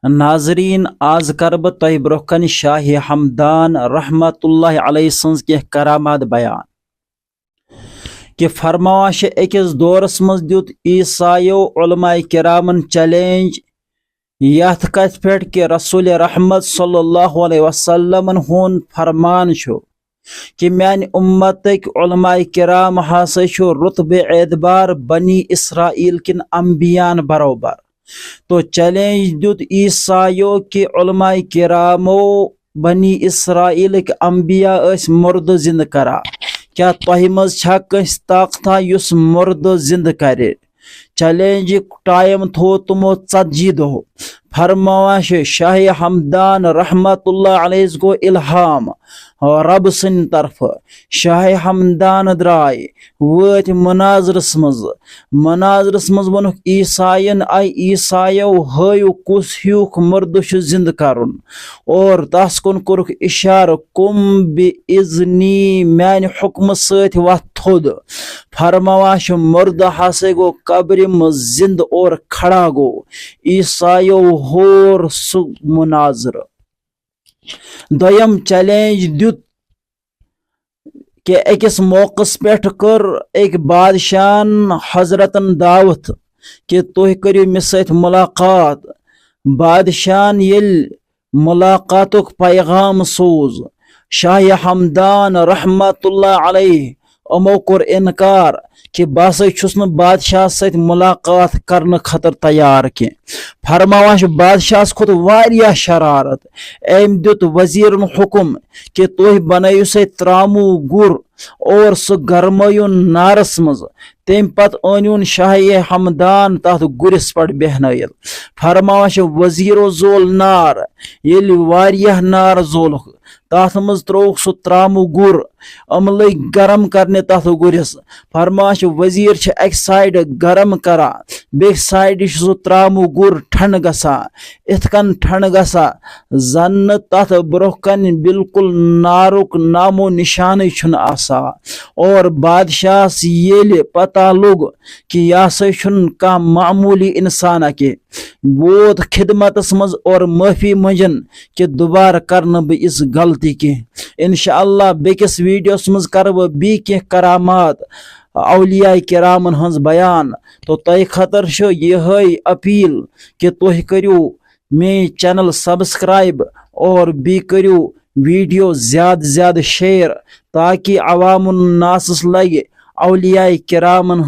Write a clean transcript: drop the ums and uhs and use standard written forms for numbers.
ناظرین آز کر بہ تہ برہ کن شاہ ہمدان رحمت اللہ علیہ سنز کی کرامات بیان کہ فرماوان اکس دورس مز دیت عیسائیو علماء کرامن چیلنج یت کت پہ کہ رسول رحمت صلی اللہ علیہ وسلم ہن فرمان کہ میان امتک علماء کرام ہسا رتب اعتبار بنی اسرائیل کن انبیان برابر تو چیلنج دیت عیسائیو کہ علماء کرامو بنی اسرائیل کے انبیاء اس مرد زند کرا کیا تہ مز چھا کس طاقتہ یس مرد زند کرے چیلنج ٹائم تھو تمو 40 دہ فرماوان شاہ ہمدان رحمت اللہ علیہ گو الہام رب سن طرف شاہ ہمدان درائے وت مناظرس مز ونک عیسائین آئی عیسائیو ہیو کس ہیوک مرد زند کرن اور تس کن کورک اشار کم باذنی میان حکم ست وت تھود فرماوان مرد ہسا گو قبر مز زند اور کھڑا گو عیسائیو ہور سہ مناظر دویم چیلنج دیت کہ اکس موقع پہ کر ایک بادشاہن حضرتن دعوت کہ تھی کرو مس ست ملاقات بادشاہن یل ملاقاتک پیغام سوز شاہ ہمدان رحمت اللہ علیہ امو کور انکار کہ بہسا چھس نہ بادشاہ ست ملاقات کرنے خاطر تیار کی فرماوان بادشاہ کھوت واریاہ شرارت ام دیت وزیرن حکم کہ تھی بنائیو سے ترامو گر اور سہ گرمایون نارس مز تم پت اونیون شاہ ہمدان تات گرس پہ بہنائت فرماوان وزیرو زول نار یل واریاہ نار زولک تات مز تروک سہ ترامو گر ام لگ گرم کرنے تات گرس فرماوان وزیر اک سائڈ گرم کران بیک سائڈ سہ ترامو گر ٹھنڈ گسان ات کن ٹھنڈ گسان زن تات برہ کن بالکل نارک نامو نشان چھن آسان اور بادشاہ یل پتہ لوگ کہ یہ سا چھن کھانا معمولی انسان کی ووت خدمتس مز اور معافی منجن کہ دوبارہ کرن بہ اس غلطی کی انشاءاللہ بیکس ویڈیوس مز کر بہ بی کی کرامات اولیاء کرامن ہنز بیان تو تہ خاطر یہ اپیل کہ تھی کرو میری چینل سبسکرائب اور بی کرو ویڈیو زیادہ شیئر تاکہ عوام الناس لگے اولیاء کرامن